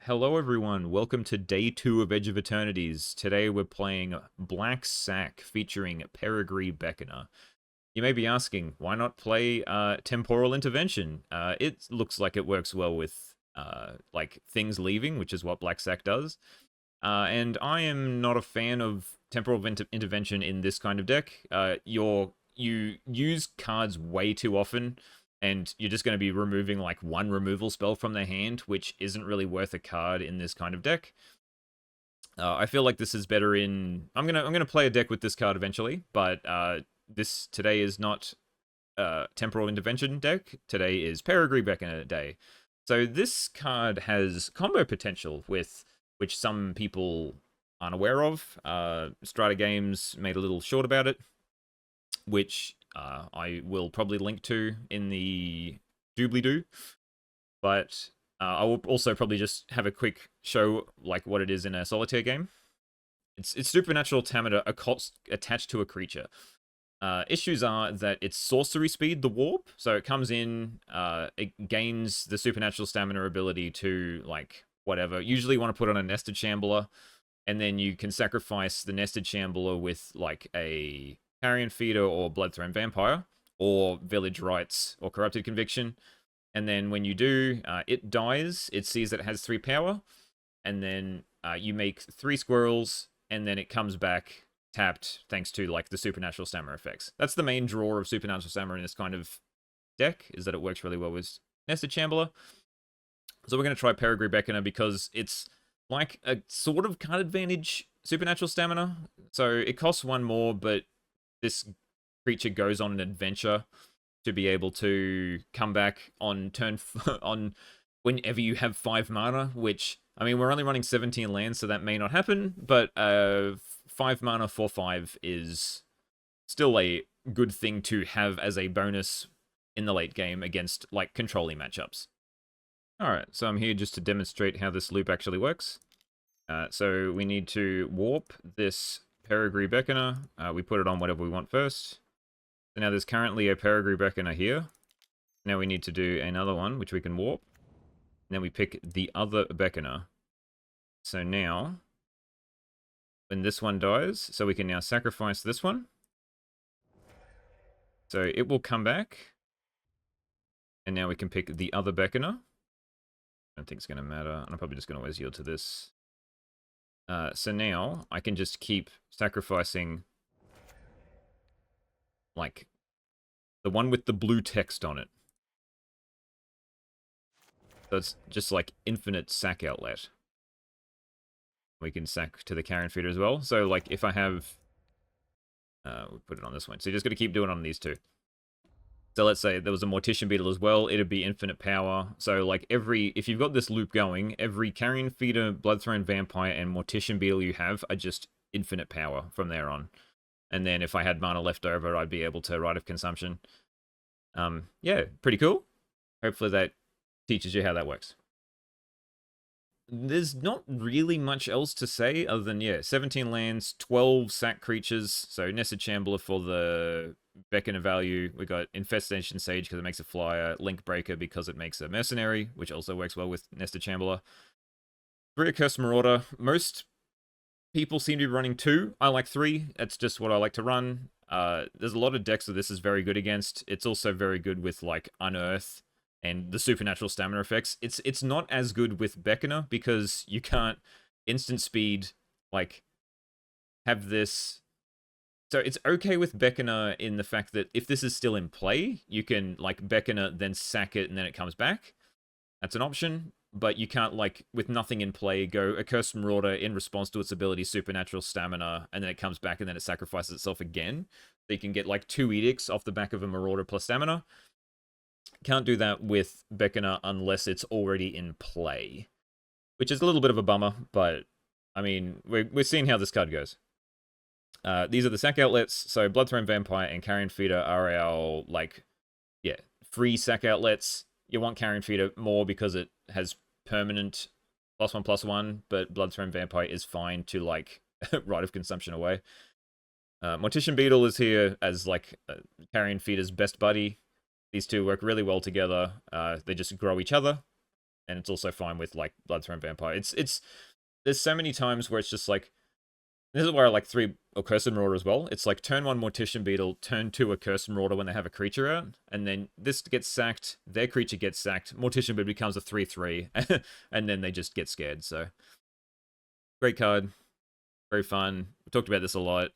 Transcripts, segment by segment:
Hello everyone, welcome to day 2 of Edge of Eternities. Today we're playing Black Sack featuring Perigee Beckoner. You may be asking, why not play Temporal Intervention? It looks like it works well with like things leaving, which is what Black Sack does. And I am not a fan of Temporal Intervention in this kind of deck. You use cards way too often, and you're just going to be removing like one removal spell from their hand, which isn't really worth a card in this kind of deck. I feel like this is better in. I'm gonna play a deck with this card eventually, but this today is not Temporal Intervention deck. Today is Perigee Beckoner day. So this card has combo potential with which some people aren't aware of. Strata Games made a little short about it, which I will probably link to in the doobly-doo. But I will also probably just have a quick show like what it is in a solitaire game. It's Supernatural Tamada, a cost attached to a creature. Issues are that it's sorcery speed, the warp, so it comes in, it gains the supernatural stamina ability to like whatever. Usually you want to put on a nested shambler, and then you can sacrifice the nested shambler with like a carrion feeder or bloodthrown vampire or village rites or corrupted conviction. And then when you do, it dies. It sees that it has 3 power, and then you make 3 squirrels, and then it comes back tapped thanks to like the supernatural stamina effects. That's the main draw of supernatural stamina in this kind of deck, is that it works really well with nested shambler. So we're going to try Perigee Beckoner because it's like a sort of card advantage supernatural stamina. So it costs 1 more, but this creature goes on an adventure to be able to come back on turn on whenever you have 5 mana, which, I mean, we're only running 17 lands, so that may not happen, but 5 mana for 5 is still a good thing to have as a bonus in the late game against, like, controlling matchups. Alright, so I'm here just to demonstrate how this loop actually works. So we need to warp this Perigee Beckoner. We put it on whatever we want first. So now there's currently a Perigee Beckoner here. Now we need to do another one, which we can warp. And then we pick the other Beckoner. So now, when this one dies, so we can now sacrifice this one. So it will come back. And now we can pick the other Beckoner. I don't think it's going to matter. I'm probably just going to always yield to this. So now I can just keep sacrificing like the one with the blue text on it. So it's just like infinite sack outlet. We can sack to the carrion feeder as well. So like if I have, we'll put it on this one. So you're just going to keep doing it on these two. So let's say there was a Mortician Beetle as well. It'd be infinite power. So like if you've got this loop going, every carrion feeder, bloodthrown vampire, and Mortician Beetle you have are just infinite power from there on. And then if I had mana left over, I'd be able to Rite of Consumption. Yeah, pretty cool. Hopefully that teaches you how that works. There's not really much else to say other than, yeah, 17 lands, 12 sack creatures. So Nested Shambler for the Beckoner value. We got Infestation Sage because it makes a flyer, Link Breaker because it makes a mercenary, which also works well with Nested Shambler. 3 Accursed Marauder. Most people seem to be running 2. I like 3. That's just what I like to run. There's a lot of decks that this is very good against. It's also very good with like Unearth and the supernatural stamina effects. It's not as good with Beckoner because you can't instant speed like have this. So it's okay with Beckoner in the fact that if this is still in play, you can like Beckoner, then sack it, and then it comes back. That's an option. But you can't, like, with nothing in play, go Accursed Marauder in response to its ability, Supernatural Stamina, and then it comes back and then it sacrifices itself again. So you can get, like, 2 Edicts off the back of a Marauder plus Stamina. Can't do that with Beckoner unless it's already in play. Which is a little bit of a bummer, but, I mean, we're seeing how this card goes. These are the sack outlets, so Bloodthrown Vampire and Carrion Feeder are our, like, yeah, free sack outlets. You want Carrion Feeder more because it has permanent +1/+1, but Bloodthrown Vampire is fine to, like, Rite of Consumption away. Mortician Beetle is here as, like, Carrion Feeder's best buddy. These two work really well together. They just grow each other. and it's also fine with like Bloodthorn Vampire. It's there's so many times where it's just like, this is where I like 3 Accursed Marauder as well. It's like turn 1 Mortician Beetle, turn 2 Accursed Marauder when they have a creature out, and then this gets sacked, their creature gets sacked, Mortician Beetle becomes a 3/3, and then they just get scared. So great card, very fun. We talked about this a lot.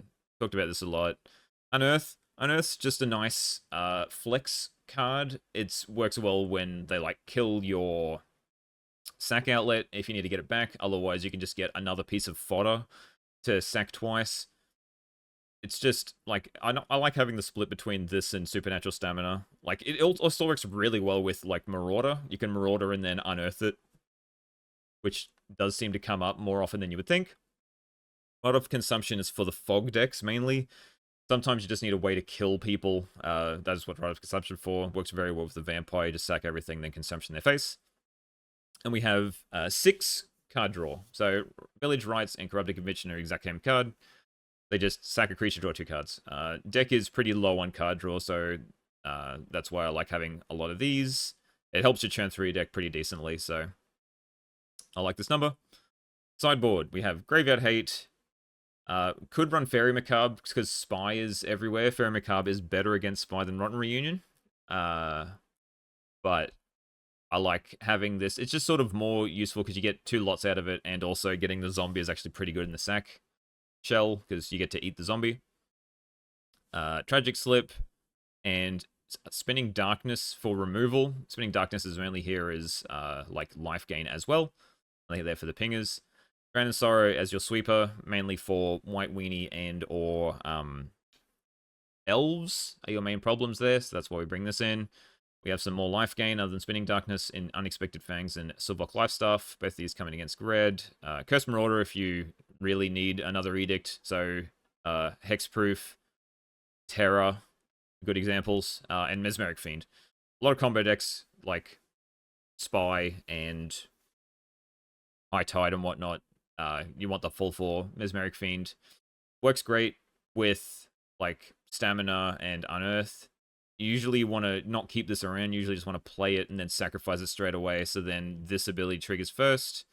Unearth. Unearth's just a nice flex card. It works well when they like kill your sack outlet if you need to get it back. Otherwise, you can just get another piece of fodder to sack twice. It's just like I like having the split between this and Supernatural Stamina. Like it also works really well with like Marauder. You can Marauder and then unearth it, which does seem to come up more often than you would think. A lot of consumption is for the fog decks mainly. Sometimes you just need a way to kill people. That is what Rite of Consumption for. Works very well with the Vampire. You just sack everything, then Consumption in their face. And we have 6 card draw. So Village Rites and Corrupted Conviction are exact same card. They just sack a creature, draw 2 cards. Deck is pretty low on card draw, so that's why I like having a lot of these. It helps you churn through your deck pretty decently, so I like this number. Sideboard, we have Graveyard Hate. Could run Fairy Macabre because Spy is everywhere. Fairy Macabre is better against Spy than Rotten Reunion. But I like having this. It's just sort of more useful because you get 2 lots out of it, and also getting the zombie is actually pretty good in the sack shell because you get to eat the zombie. Tragic Slip and Spinning Darkness for removal. Spinning Darkness is only here as like life gain as well. Only there for the pingers. Grand Sorrow as your sweeper, mainly for White Weenie and or elves are your main problems there, so that's why we bring this in. We have some more life gain other than Spinning Darkness in Unexpected Fangs and Silverlock Lifestaff. Both these coming against red. Curse Marauder if you really need another Edict. So Hexproof, Terror, good examples, and Mesmeric Fiend. A lot of combo decks like Spy and High Tide and whatnot. You want the full 4 Mesmeric Fiend. Works great with like Stamina and Unearth. You usually want to not keep this around. You usually just want to play it and then sacrifice it straight away. So then this ability triggers first.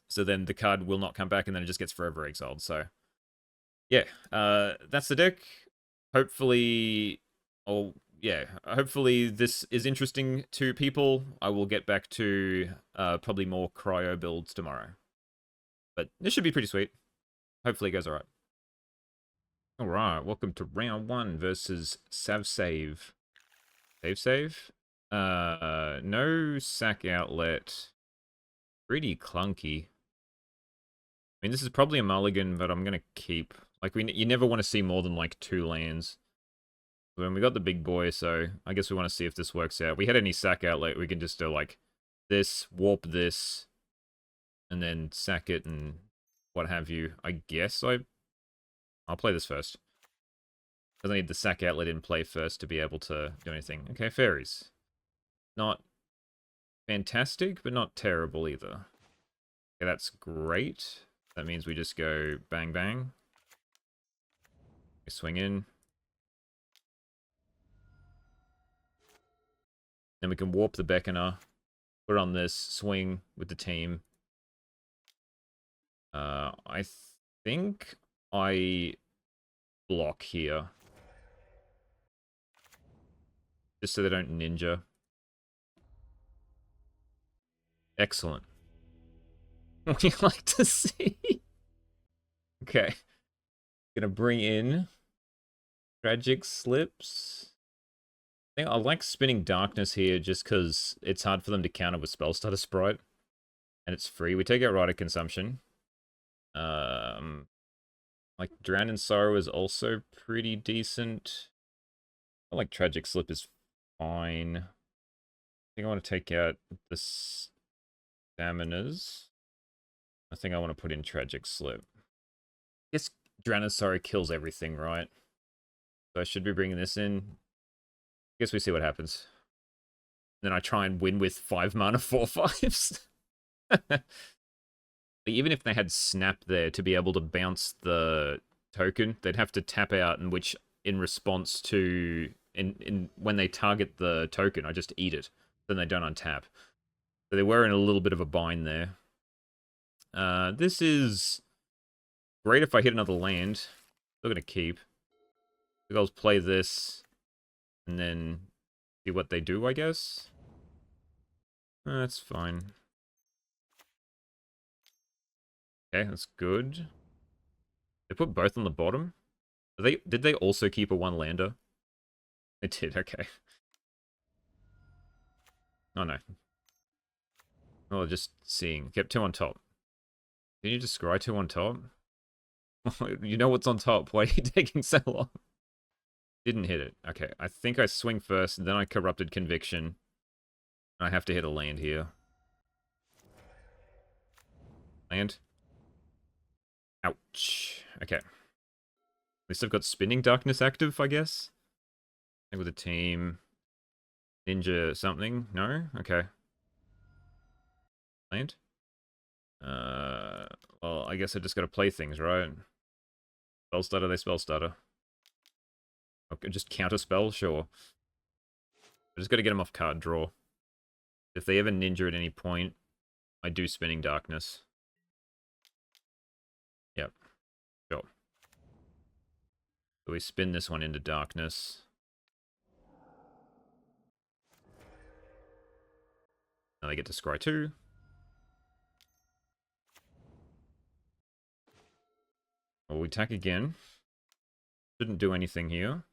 So then the card will not come back and then it just gets forever exiled. So yeah, that's the deck. Hopefully, hopefully this is interesting to people. I will get back to probably more cryo builds tomorrow. But this should be pretty sweet. Hopefully it goes alright. Alright, welcome to round 1 versus Save. Save? No sack outlet. Pretty clunky. I mean, this is probably a mulligan, but I'm gonna keep. Like, you never want to see more than, like, 2 lands. When we got the big boy, so I guess we want to see if this works out. We had any sack outlet, we can just do, like, this, warp this, and then sack it and what have you. I guess I'll play this first. Because I need the sack outlet in play first to be able to do anything. Okay, Faeries. Not fantastic, but not terrible either. Okay, that's great. That means we just go bang bang. We swing in. Then we can warp the Beckoner. Put on this, swing with the team. I think I block here. Just so they don't ninja. Excellent. What do you like to see? Okay. Gonna bring in Tragic Slips. I think I like Spinning Darkness here just because it's hard for them to counter with Spellstutter Sprite. And it's free. We take out Rite of Consumption. Like Drown in Sorrow is also pretty decent. I like Tragic Slip is fine. I think I want to take out the Staminas. I think I want to put in Tragic Slip. I guess Drown in Sorrow kills everything, right? So I should be bringing this in. I guess we see what happens. Then I try and win with 5 mana 4/5s. Even if they had Snap there to be able to bounce the token, they'd have to tap out, in which, in response to, when they target the token, I just eat it. Then they don't untap. So they were in a little bit of a bind there. This is great if I hit another land. Still gonna keep. I think I'll play this and then see what they do, I guess. That's fine. Okay, that's good. They put both on the bottom. Did they also keep a one lander? They did, okay. Oh no. Oh, just seeing. Kept two on top. Did you just scry two on top? You know what's on top. Why are you taking so long? Didn't hit it. Okay, I think I swing first, then I corrupted conviction. I have to hit a land here. Land. Ouch. Okay. At least I've got Spinning Darkness active, I guess. With a team. Ninja something? No? Okay. Land? Well, I guess I just gotta play things, right? Spell stutter, they spell stutter. Okay, just counter spell, sure. I just gotta get them off card draw. If they ever ninja at any point, I do Spinning Darkness. Yep, sure. So we spin this one into darkness. Now they get to scry 2. Well, we attack again. Shouldn't do anything here.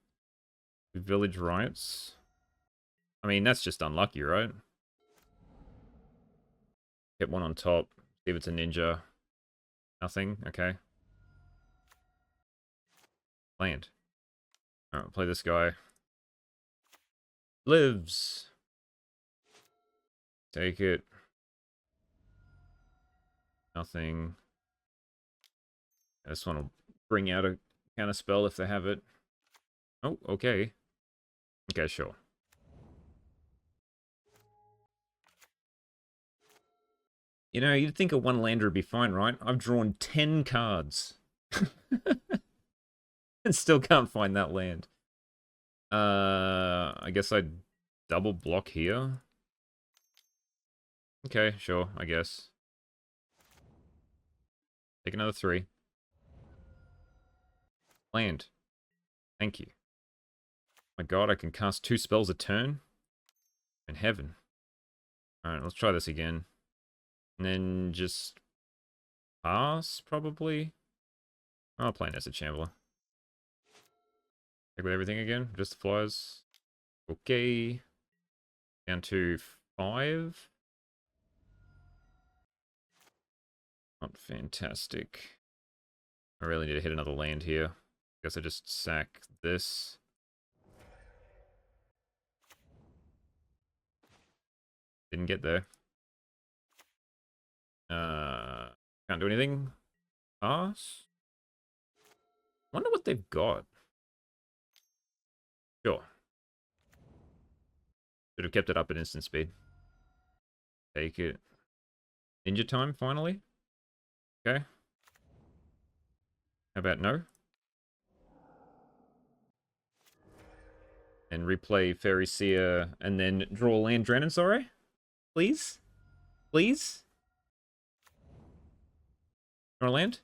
Village Riots. I mean, that's just unlucky, right? Get one on top. See if it's a ninja. Nothing. Okay. Land. Alright, play this guy. Lives. Take it. Nothing. This one will bring out a counter spell if they have it. Oh, okay. Okay, sure. You know, you'd think a one-lander would be fine, right? I've drawn 10 cards. And still can't find that land. I guess I'd double block here. Okay, sure, I guess. Take another 3. Land. Thank you. My god, I can cast 2 spells a turn? In heaven. Alright, let's try this again. And then just pass, probably. I'll play Nested Shambler. Take with everything again, just the flyers. Okay. Down to 5. Not fantastic. I really need to hit another land here. Guess I just sack this. Didn't get there. Can't do anything. Pass. Wonder what they've got. Sure. Should have kept it up at instant speed. Take it. Ninja time, finally. Okay. How about no? And replay Fairy Seer and then draw land Drennan, sorry? Please? Please? Draw land?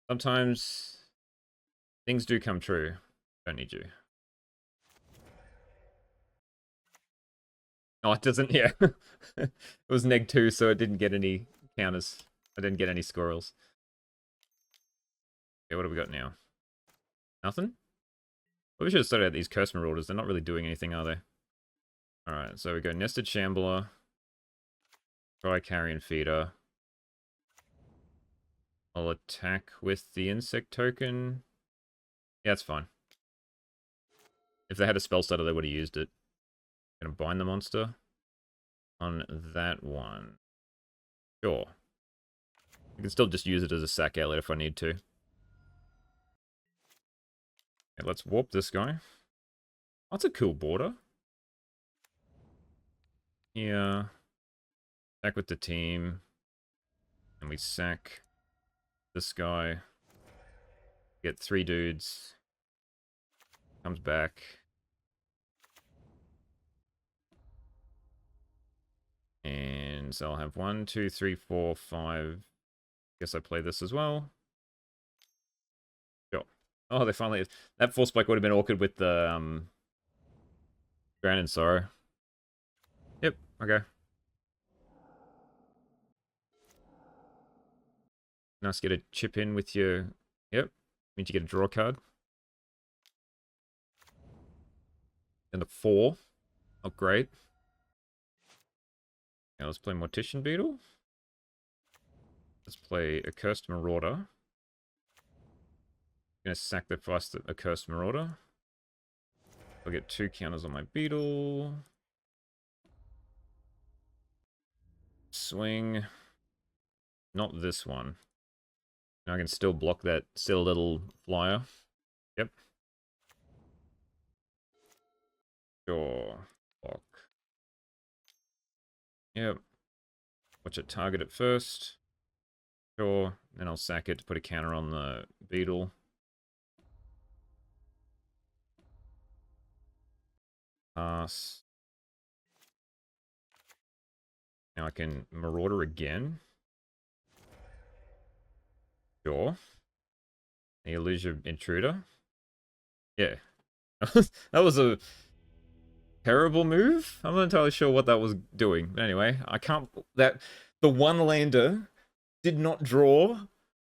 Sometimes things do come true. Don't need you. Oh, it doesn't, yeah. It was -2, so it didn't get any counters. I didn't get any squirrels. Okay, what have we got now? Nothing? Well, we should have started out these Curse Marauders. They're not really doing anything, are they? Alright, so we go Nested Shambler. Try Carrion Feeder. I'll attack with the Insect token. Yeah, that's fine. If they had a spell stutter, they would have used it. Gonna bind the monster on that one. Sure. I can still just use it as a sack outlet if I need to. Okay, let's warp this guy. That's a cool border. Yeah. Back with the team. And we sack this guy. Get 3 dudes. Comes back. And so I'll have 1, 2, 3, 4, 5. Guess I play this as well. Sure. Oh, they finally... That force spike would have been awkward with the Drown in Sorrow. Yep, okay. Nice to get a chip in with your... Yep, means you get a draw card. And a 4. Oh, great. Now let's play Mortician Beetle. Let's play Accursed Marauder. I'm gonna sack the first Accursed Marauder. I'll get 2 counters on my Beetle. Swing. Not this one. Now I can still block that still little flyer. Yep. Sure. Block. Yep. Watch it target it first. Sure. Then I'll sack it to put a counter on the Beetle. Pass. Now I can Marauder again. Sure. And you lose your Intruder. Yeah. That was a terrible move. I'm not entirely sure what that was doing. But anyway, I can't... That... The one lander did not draw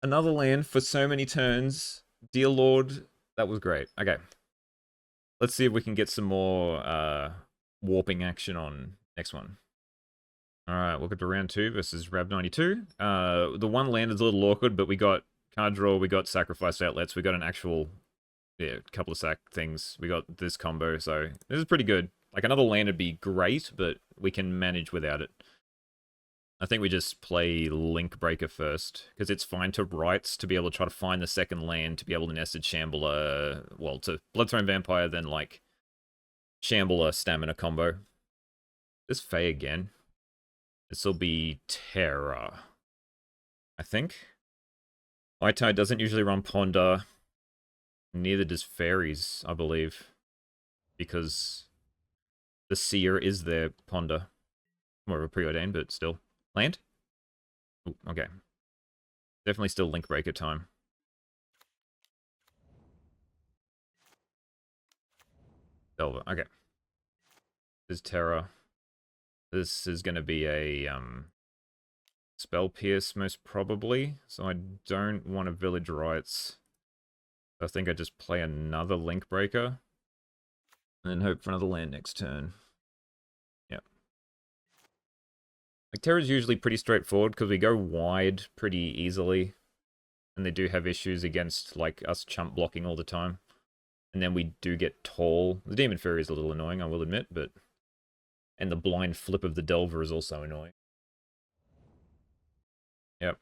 another land for so many turns. Dear Lord, that was great. Okay. Let's see if we can get some more warping action on next one. Alright, welcome to round 2 versus Rab 92. The one land is a little awkward, but we got card draw, we got sacrifice outlets, we got an actual, yeah, couple of sack things. We got this combo, so this is pretty good. Like, another land would be great, but we can manage without it. I think we just play Link Breaker first, because it's fine to Rights to be able to try to find the second land, to be able to Nested Shambler, well, to Bloodthorn Vampire, then, like, Shambler Stamina combo. This Fae again. This will be Terra, I think. White Tide doesn't usually run Ponder. Neither does Faeries, I believe. Because the Seer is their Ponder. More of a preordained, but still. Land? Ooh, okay. Definitely still Link Breaker time. Delver, okay. This is Terra. This is going to be a Spell Pierce, most probably. So I don't want a Village Rites. I think I just play another Link Breaker. And then hope for another land next turn. Yep. Like, Terra's usually pretty straightforward because we go wide pretty easily. And they do have issues against, like, us chump blocking all the time. And then we do get tall. The Demon Fury is a little annoying, I will admit, but... And the blind flip of the Delver is also annoying. Yep.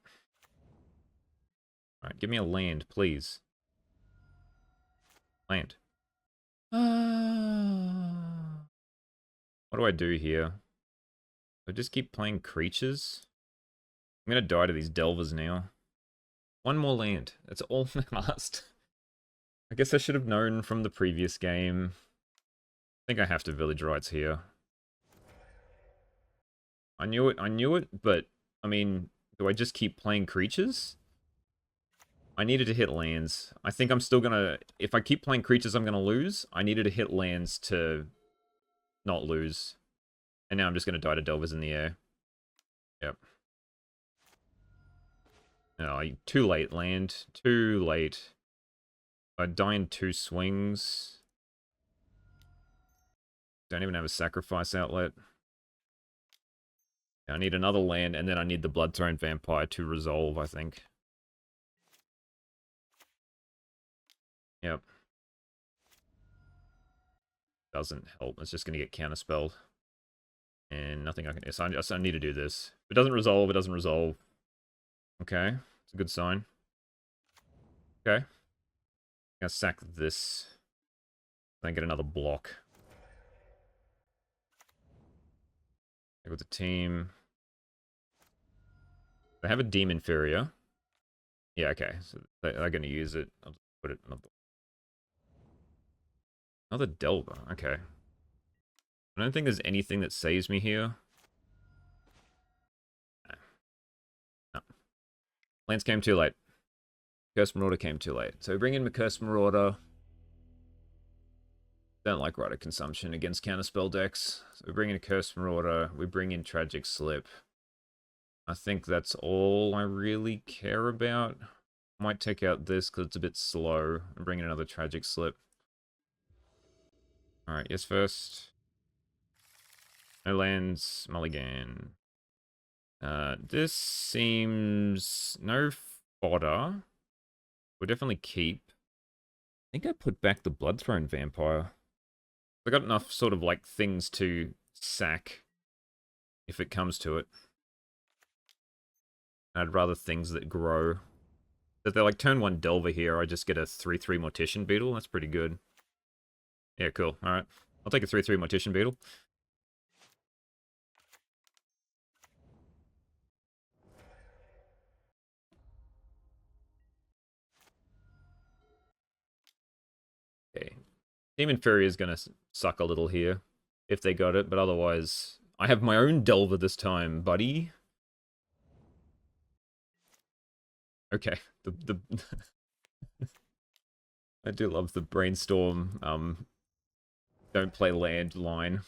Alright, give me a land, please. Land. What do I do here? I just keep playing creatures? I'm gonna die to these Delvers now. One more land. That's all I asked. I guess I should have known from the previous game. I think I have to Village Rights here. I knew it, but, I mean, do I just keep playing creatures? I needed to hit lands. I think I'm still gonna... If I keep playing creatures, I'm gonna lose. I needed to hit lands to not lose. And now I'm just gonna die to Delvers in the air. Yep. No, too late, land. Too late. I die in 2 swings. Don't even have a sacrifice outlet. I need another land, and then I need the Bloodthorn Vampire to resolve, I think. Yep. Doesn't help. It's just going to get counterspelled. And nothing I can... So I need to do this. If it doesn't resolve, it doesn't resolve. Okay. It's a good sign. Okay. I'm going to sack this. Then get another block. With the team. They have a Demon Inferior. Yeah, okay. So they're going to use it. I'll just put it another Delver. Okay. I don't think there's anything that saves me here. Lands came too late. Curse Marauder came too late. So we bring in the Curse Marauder. Don't like Rider Consumption against counterspell decks. So we bring in a Curse Marauder. We bring in Tragic Slip. I think that's all I really care about. Might take out this because it's a bit slow. And bring in another Tragic Slip. Alright, yes first. No lands, mulligan. This seems no fodder. We'll definitely keep. I think I put back the Bloodthrone Vampire. I got enough sort of like things to sack if it comes to it. I'd rather things that grow. If they're like turn 1 Delver here, I just get a 3/3 Mortician Beetle. That's pretty good. Yeah, cool. Alright. I'll take a 3/3 Mortician Beetle. Okay. Demon Fury is going to suck a little here if they got it, but otherwise, I have my own Delver this time, buddy. Okay. I do love the brainstorm. Don't play land line.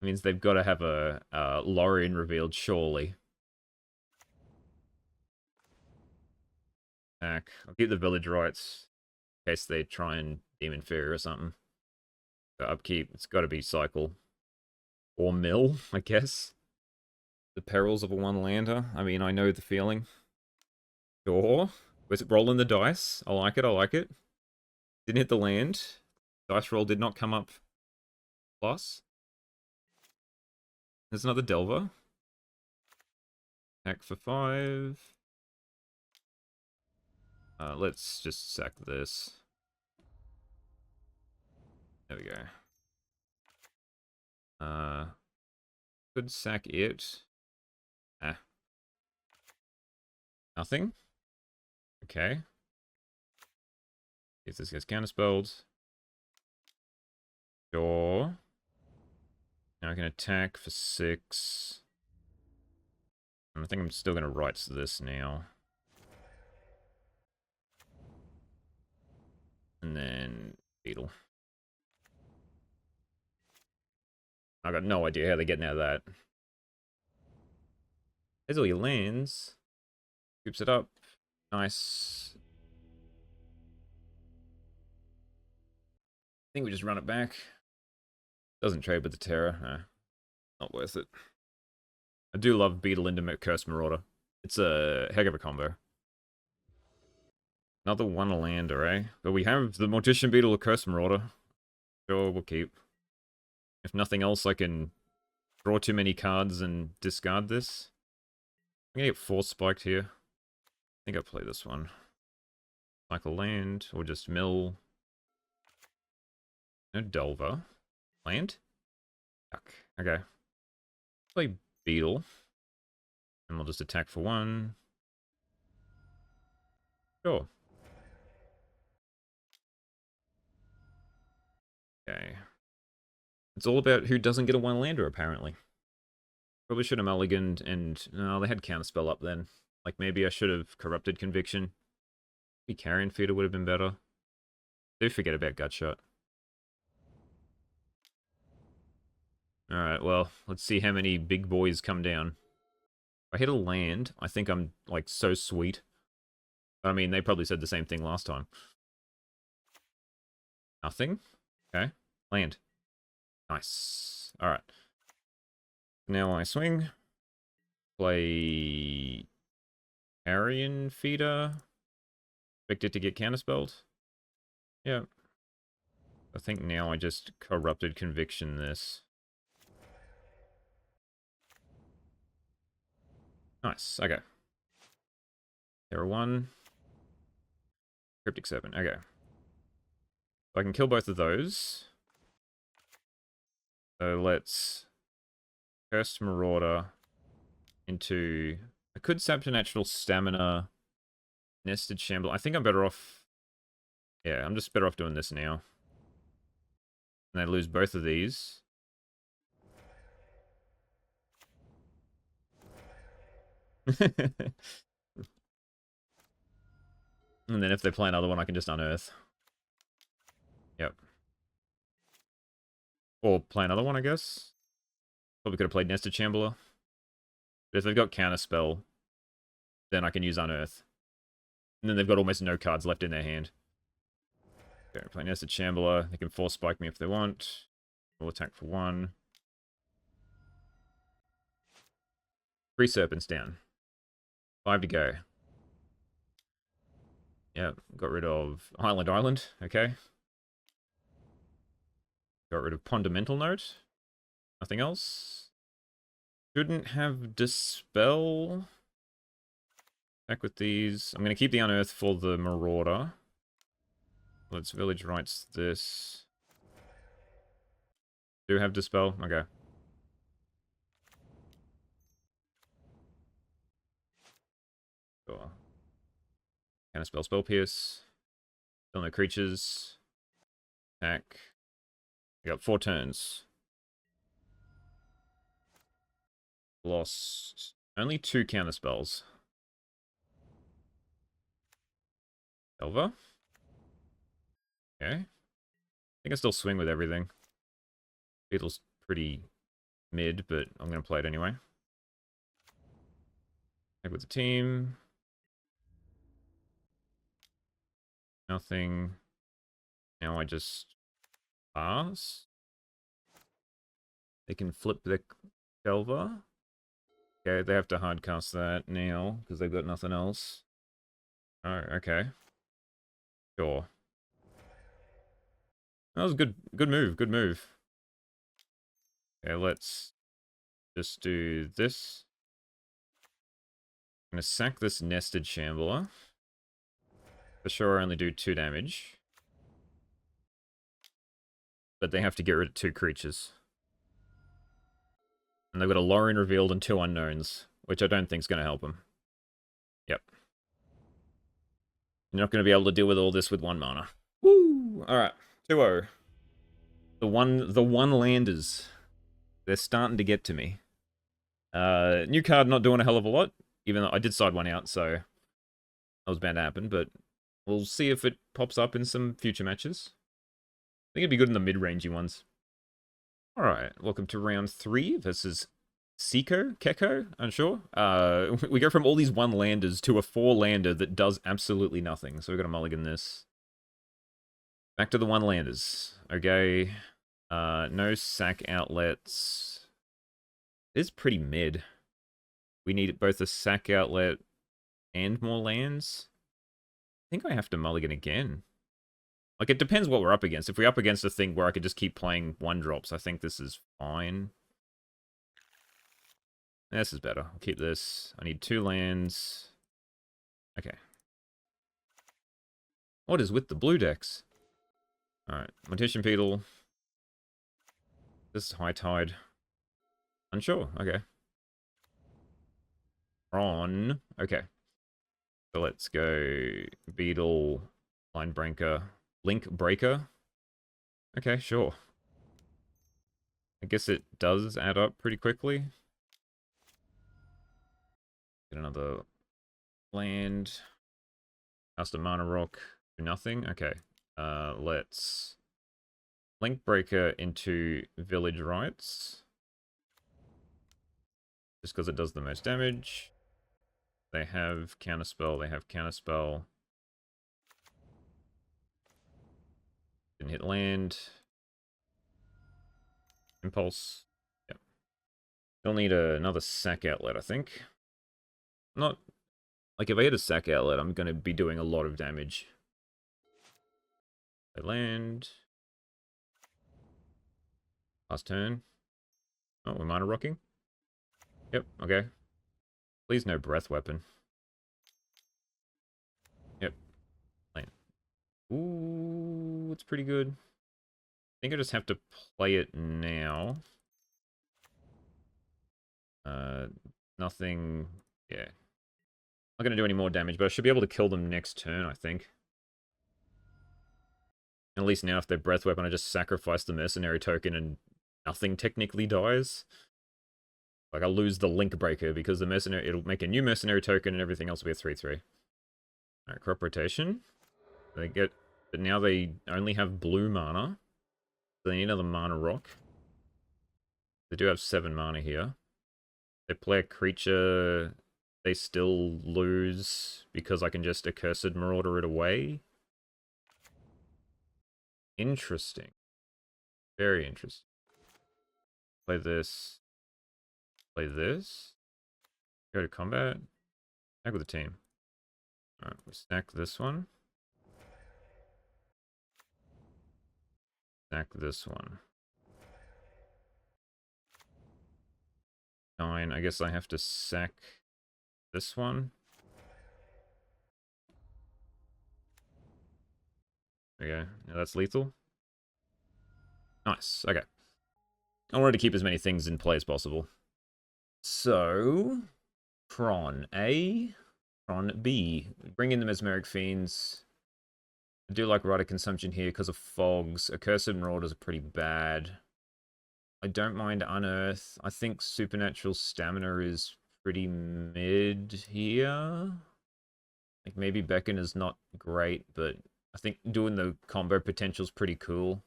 It means they've got to have a Lorien revealed, surely. Back. I'll keep the village rights in case they try and Demon Fury or something. So upkeep, it's got to be cycle. Or mill, I guess. The perils of a one-lander. I mean, I know the feeling. Sure. Was it rolling the dice? I like it, I like it. Didn't hit the land. Dice roll did not come up plus. There's another Delver. Attack for 5. Let's just sack this. There we go. Could sack it. Ah. Nothing? Okay. If this gets counterspelled. Sure. Now I can attack for 6. I think I'm still going to write this now. And then Beetle. I got no idea how they're getting out of that. There's all your lands. Scoops it up. Nice. I think we just run it back. Doesn't trade with the Terror. No, not worth it. I do love Beetle into Curse Marauder. It's a heck of a combo. Another one-lander, eh? But we have the Mortician Beetle or Curse Marauder. Sure, we'll keep. If nothing else, I can draw too many cards and discard this. I'm gonna get Force Spiked here. I think I'll play this one. Cycle land, or just mill. No Delver. Land? Yuck. Okay. Play Beetle. And we'll just attack for 1. Sure. Okay. It's all about who doesn't get a one-lander, apparently. Probably should have mulliganed, and... No, they had Counterspell up then. Like, maybe I should have Corrupted Conviction. Maybe Carrion Feeder would have been better. Do forget about Gutshot. Alright, well, let's see how many big boys come down. If I hit a land, I think I'm, like, so sweet. But, I mean, they probably said the same thing last time. Nothing? Okay. Land. Nice. Alright. Now I swing. Play... Carrion Feeder. Expect it to get counterspelled. Yeah. I think now I just Corrupted Conviction this. Nice, okay. Terror 1. Cryptic 7, okay. So I can kill both of those. So let's Cursed Marauder into... I could sap to Natural Stamina, Nested Shamble. I think I'm better off... Yeah, I'm just better off doing this now. And I lose both of these. And then if they play another one, I can just unearth. Yep. Or play another one, I guess. Probably could have played Nested Shambler. But if they've got Counterspell, then I can use Unearth. And then they've got almost no cards left in their hand. Okay, play Nested Shambler. They can Force Spike me if they want. We'll attack for 1. 3 Serpents down. 5 to go. Yep, got rid of Highland Island. Okay. Got rid of Fundamental Note. Nothing else. Shouldn't have Dispel. Back with these. I'm going to keep the Unearth for the Marauder. Let's Village Rites this. Do have Dispel? Okay. Sure. Counterspell, Spell Pierce. Still no creatures. Attack. We got 4 turns. Lost only 2 counterspells. Elva. Okay. I think I still swing with everything. Beetle's pretty mid, but I'm going to play it anyway. Back with the team. Nothing. Now I just pass. They can flip the Elva. Okay, they have to hardcast that now, because they've got nothing else. Oh, okay. Sure. That was a good move, good move. Okay, let's just do this. I'm going to sack this Nested Shambler. For sure, I only do 2 damage. But they have to get rid of 2 creatures. And they've got a Lorien revealed and 2 unknowns, which I don't think is going to help them. Yep. You're not going to be able to deal with all this with 1 mana. Woo! Alright, 2-0. The one landers. They're starting to get to me. New card not doing a hell of a lot, even though I did side one out, so that was bound to happen, but we'll see if it pops up in some future matches. I think it'd be good in the mid-rangey ones. Alright, welcome to round 3 versus Keko, unsure. We go from all these 1-landers to a 4-lander that does absolutely nothing, so we're gonna mulligan this. Back to the 1-landers. Okay. No sack outlets. It's pretty mid. We need both a sack outlet and more lands. I think I have to mulligan again. Like, it depends what we're up against. If we're up against a thing where I could just keep playing 1-drops, I think this is fine. This is better. I'll keep this. I need 2 lands. Okay. What is with the blue decks? Alright, Mortician Beetle. This is High Tide. Unsure, okay. Tron. Okay. So let's go Beetle, Line Breaker, Link Breaker. Okay, sure. I guess it does add up pretty quickly. Get another land. Cast a Mana Rock. Do nothing. Okay. Let's Link Breaker into Village Rites. Just because it does the most damage. They have Counterspell. They have Counterspell. Didn't hit land. Impulse. Yep. They'll need another sack outlet, I think. Not... Like, if I hit a sack outlet, I'm going to be doing a lot of damage. They land. Last turn. Oh, we're Mana Rocking. Yep, okay. Please no Breath Weapon. Yep. Land. Ooh, it's pretty good. I think I just have to play it now. Nothing... Yeah. Not going to do any more damage, but I should be able to kill them next turn, I think. At least now if they're Breath Weapon, I just sacrifice the Mercenary token and nothing technically dies. Like, I'll lose the Link Breaker because the Mercenary... It'll make a new Mercenary token and everything else will be a 3-3. Alright, crop rotation. They get, but now they only have blue mana. So they need another mana rock. They do have 7 mana here. They play a creature, they still lose because I can just Accursed Marauder it away. Interesting. Very interesting. Play this. Play this. Go to combat. Back with the team. Alright, we stack this one. Stack this one. 9. I guess I have to sack this one. There we go. Now that's lethal. Nice. Okay. I wanted to keep as many things in play as possible. So, Tron A, Tron B. Bring in the Mesmeric Fiends. I do like Rider Consumption here because of fogs. Accursed Marauders are pretty bad. I don't mind Unearth. I think Supernatural Stamina is pretty mid here. Like, maybe Beckon is not great, but I think doing the combo potential is pretty cool.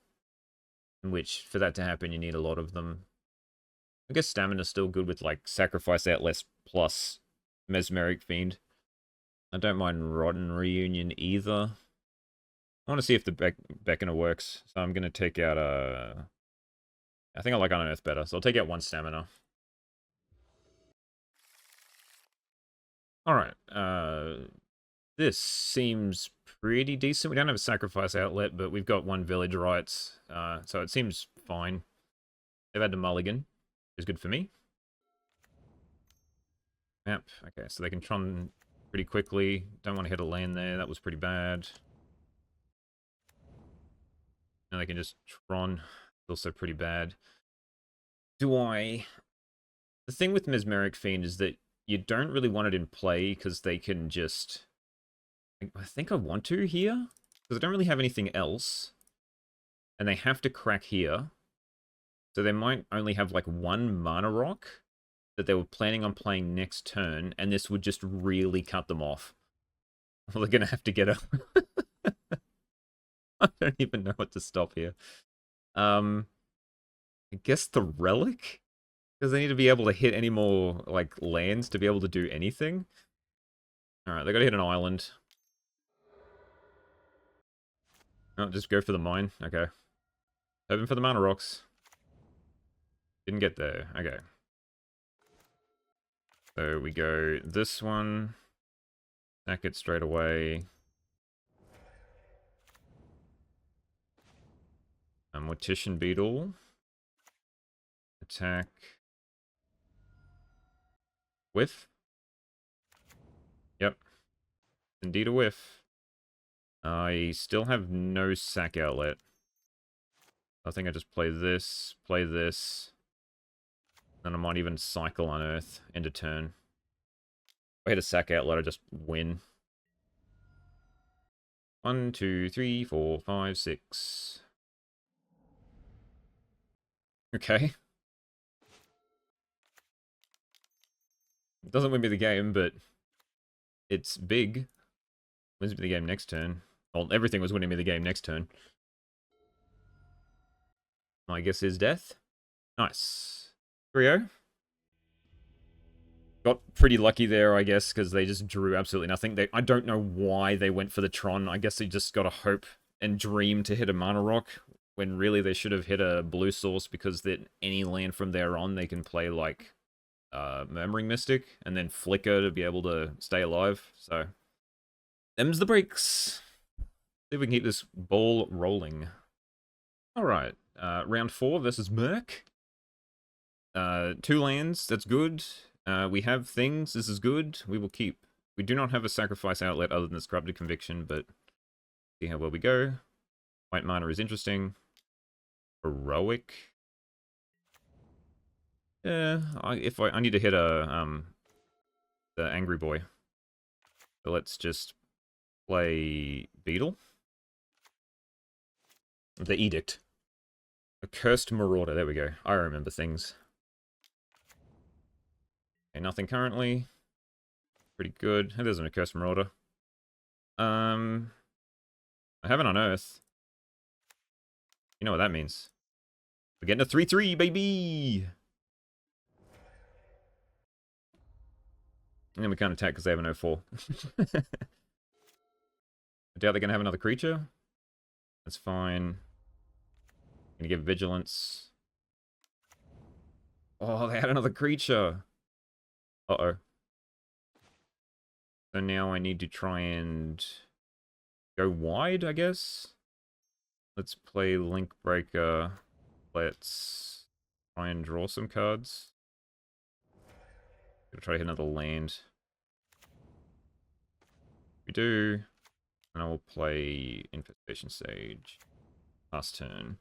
In which, for that to happen, you need a lot of them. I guess Stamina's still good with, like, Sacrifice Outlast plus Mesmeric Fiend. I don't mind Rotten Reunion either. I want to see if the Beckoner works, so I'm going to take out I think I like Unearth better, so I'll take out 1 Stamina. Alright, this seems pretty decent. We don't have a Sacrifice Outlet, but we've got 1 Village Rights, so it seems fine. They've had the Mulligan, which is good for me. Yep, okay, so they can Tron pretty quickly. Don't want to hit a land there, that was pretty bad. Now they can just Tron, also pretty bad. The thing with Mesmeric Fiend is that you don't really want it in play because they can just... I think I want to here, because I don't really have anything else. And they have to crack here. So they might only have like 1 mana rock that they were planning on playing next turn, and this would just really cut them off. Well, they're going to have to get a... I don't even know what to stop here. I guess the Relic? Because they need to be able to hit any more, like, lands to be able to do anything. Alright, they gotta hit an island. Oh, just go for the mine. Okay. Hoping for the mana rocks. Didn't get there. Okay. So we go this one. Sack it straight away. Mortician Beetle. Attack. Whiff. Yep. Indeed a whiff. I still have no sack outlet. I think I just play this, and I might even cycle Unearth end of turn. If I hit a sack outlet, I just win. 1, 2, 3, 4, 5, 6. Okay. It doesn't win me the game, but it's big. Wins me the game next turn. Well, everything was winning me the game next turn. My guess is death. Nice. 3-0. Got pretty lucky there, I guess, because they just drew absolutely nothing. I don't know why they went for the Tron. I guess they just got to hope and dream to hit a mana rock, when really they should have hit a blue source, because that any land from there on they can play like Murmuring Mystic and then Flicker to be able to stay alive. So them's the breaks. See if we can keep this ball rolling. Alright, round 4 versus Merc. 2 lands, that's good. We have things, this is good. We will keep. We do not have a sacrifice outlet other than this Corrupted Conviction, but see how well we go. White mana is interesting. Heroic. Yeah, I need to hit a the Angry Boy. So let's just play Beetle. The Edict. Accursed Marauder, there we go. I remember things. Okay, nothing currently. Pretty good. And there's an Accursed Marauder. I have an unearth. You know what that means. We're getting a 3-3, baby! And then we can't attack because they have an 0-4. I doubt they're going to have another creature. That's fine. Gonna give vigilance. Oh, they had another creature. Uh-oh. So now I need to try and go wide, I guess. Let's play Link Breaker. Let's try and draw some cards. Gonna try to hit another land. We do. And I will play Infestation Sage. Last turn.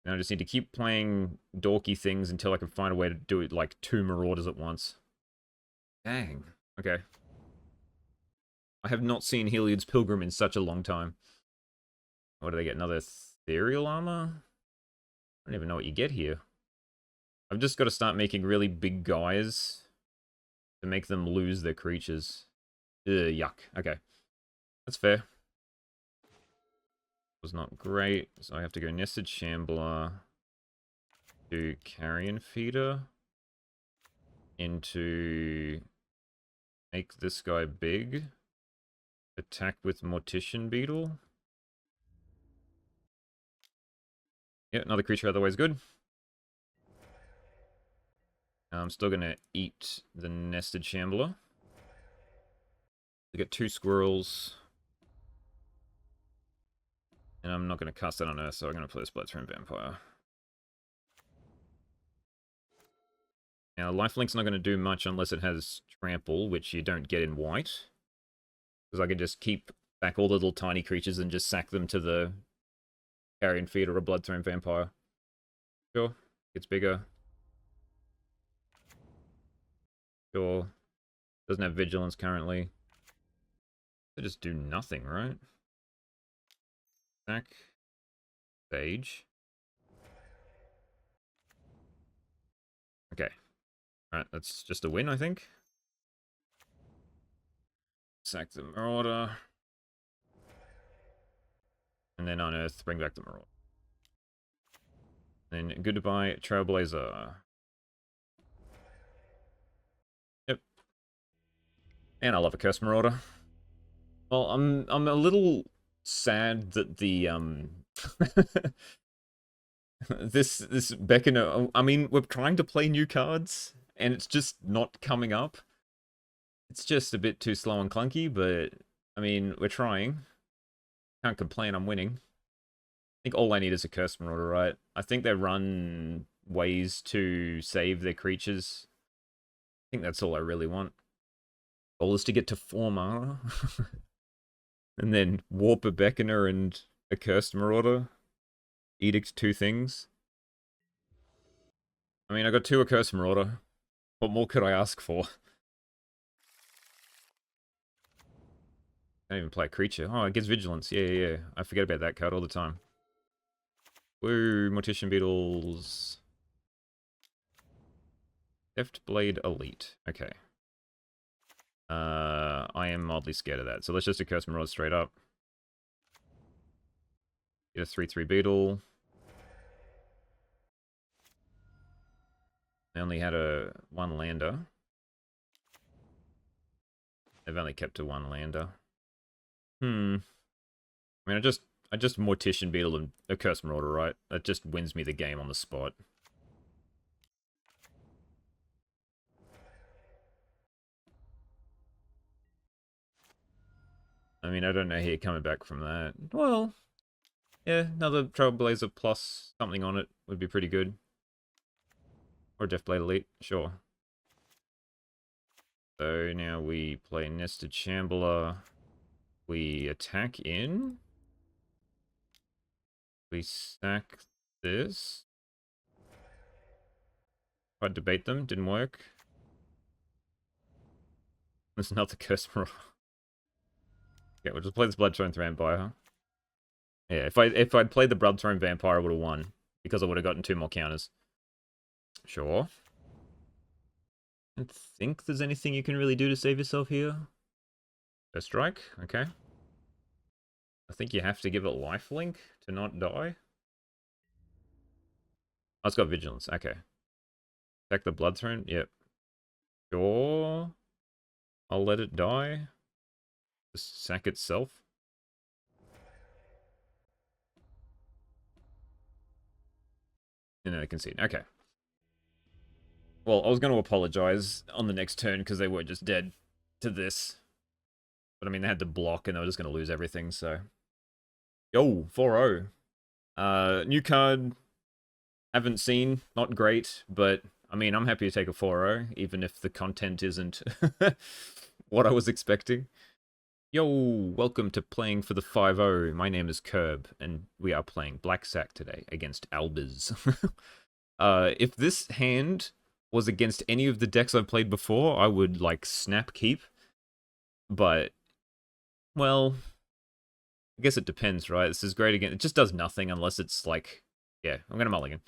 Now I just need to keep playing dorky things until I can find a way to do it like 2 Marauders at once. Dang. Okay. I have not seen Heliod's Pilgrim in such a long time. What do they get? Another Ethereal Armor? I don't even know what you get here. I've just got to start making really big guys to make them lose their creatures. Ugh, yuck. Okay. That's fair. Was not great, so I have to go Nested Shambler to Carrion Feeder into make this guy big. Attack with Mortician Beetle. Yeah, another creature otherwise good. I'm still going to eat the Nested Shambler. We get 2 squirrels. And I'm not going to cast that on Earth, so I'm going to play this Bloodstone Vampire. Now, Lifelink's not going to do much unless it has Trample, which you don't get in white. Because I can just keep back all the little tiny creatures and just sack them to the Carrion Feeder or a Bloodstone Vampire. Sure, gets bigger. Sure. Doesn't have Vigilance currently. They just do nothing, right? Sack. Sage. Okay. Alright, that's just a win, I think. Sack the Marauder. And then unearth, bring back the Marauder. Then goodbye, Trailblazer. Yep. And I love a Curse Marauder. Well, I'm a little sad that the this Beckoner, I mean, we're trying to play new cards and it's just not coming up. It's just a bit too slow and clunky, but I mean, we're trying. Can't complain, I'm winning. I think all I need is a Curse Marauder, right? I think they run ways to save their creatures. I think that's all I really want. Goal is to get to 4 mana. And then warp a Beckoner and a Cursed Marauder. Edict 2 things. I mean, I got 2 Accursed Marauder. What more could I ask for? I don't even play a creature. Oh, it gives Vigilance. Yeah. I forget about that card all the time. Woo, Mortician Beetles. Theft Blade Elite. Okay. I am mildly scared of that. So let's just Accursed Marauder straight up. Get a 3/3 Beetle. They only had a 1 lander. They've only kept to 1 lander. I mean, I just Mortician Beetle and Accursed Marauder, right? That just wins me the game on the spot. I mean, I don't know how you're coming back from that. Well, yeah, another Trailblazer plus something on it would be pretty good. Or Deathblade Elite, sure. So now we play Nested Shambler. We attack in. We stack this. Tried to bait them, didn't work. There's another Curse Marauder. Okay, we'll just play this Bloodstone Vampire, huh? Yeah, if I'd played the Bloodstone Vampire, I would have won. Because I would have gotten 2 more counters. Sure. I don't think there's anything you can really do to save yourself here. First strike, okay. I think you have to give it lifelink to not die. Oh, it's got vigilance, okay. Attack the blood throne, yep. Sure. I'll let it die. Just sack itself. And then I can see it. Okay. Well, I was going to apologize on the next turn because they were just dead to this. But I mean, they had to block and they were just going to lose everything, so. Yo, 4-0. New card, haven't seen, not great, but I mean, I'm happy to take a 4-0, even if the content isn't what I was expecting. Yo, welcome to Playing for the 5-0. My name is Kirb, and we are playing Black Sack today against Albers. If this hand was against any of the decks I've played before, I would, like, snap keep. But, well, I guess it depends, right? This is great again. It just does nothing unless it's, like, yeah, I'm gonna mulligan.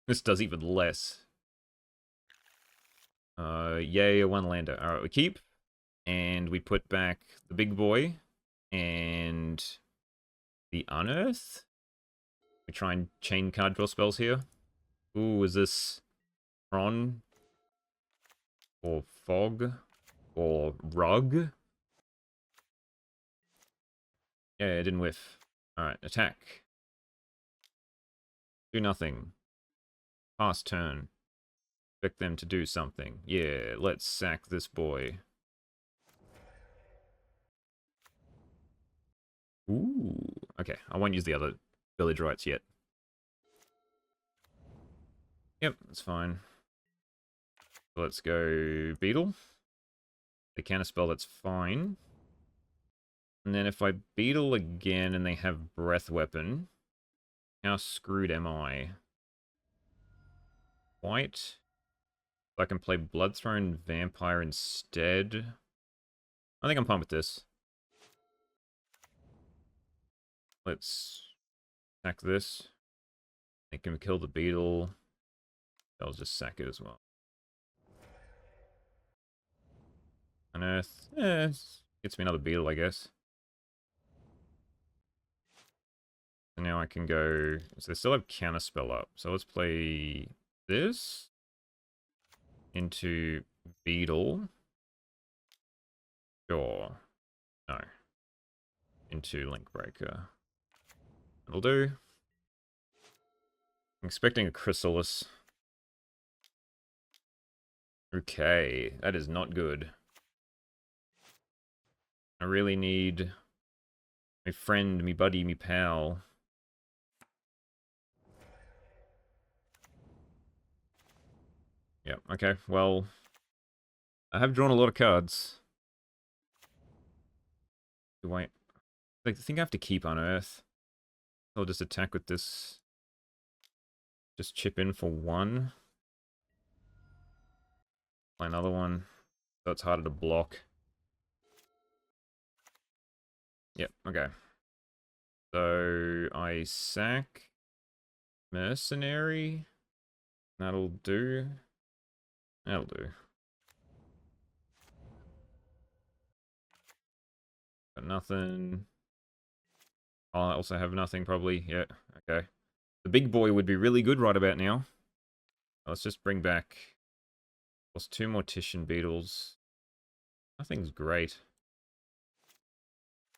This does even less. Yay, a one lander. Alright, we keep. And we put back the big boy. And the unearth. We try and chain card draw spells here. Ooh, is this Tron? Or Fog? Or Rug? Yeah, it didn't whiff. Alright, attack. Do nothing. Pass turn. Expect them to do something. Yeah, let's sack this boy. Ooh. Okay, I won't use the other village rights yet. Yep, that's fine. So let's go Beetle. They counterspell, that's fine. And then if I Beetle again and they have Breath Weapon, how screwed am I? White. So I can play Bloodthrone Vampire instead. I think I'm fine with this. Let's sack this. They can kill the Beetle. I'll just sack it as well. Unearth. Gets me another Beetle, I guess. So now I can go... So they still have Counterspell up. So let's play this into Beetle. Sure. No. Into Link Breaker. That'll do. I'm expecting a Chrysalis. Okay, that is not good. I really need my friend, me buddy, me pal. Yep, okay, well, I have drawn a lot of cards. Wait, I think I have to keep Unearth. I'll just attack with this. Just chip in for one. Play another one. So it's harder to block. Yep, okay. So I sack Mercenary. That'll do. That'll do. Got nothing. I also have nothing probably. Yeah, okay. The big boy would be really good right about now. Let's just bring back... Plus 2 Mortician Beetles. Nothing's great.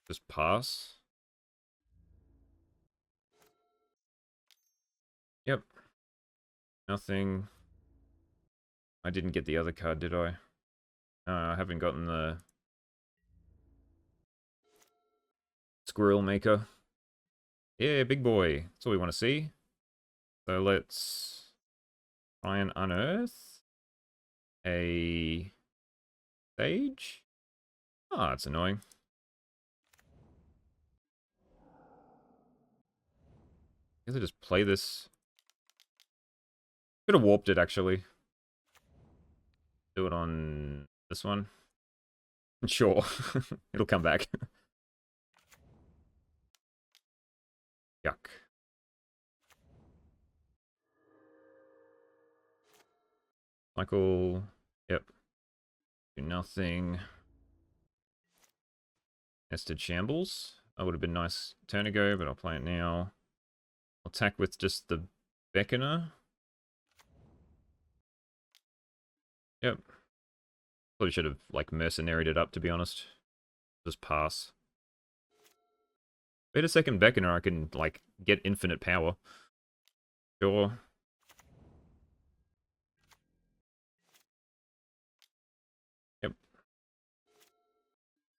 Just pass. Yep. Nothing. I didn't get the other card, did I? No, I haven't gotten the... Squirrel Maker. Yeah, big boy. That's what we want to see. So let's try and unearth a sage. Ah, oh, that's annoying. I guess I just play this. Could have warped it, actually. Do it on this one. Sure. It'll come back. Yuck. Michael. Yep. Do nothing. Nested Shambles. That would have been nice turn ago, but I'll play it now. I'll attack with just the Beckoner. Yep. Probably should have, like, mercenaried it up, to be honest. Just pass. Wait a second Beckoner, I can, like, get infinite power. Sure. Yep.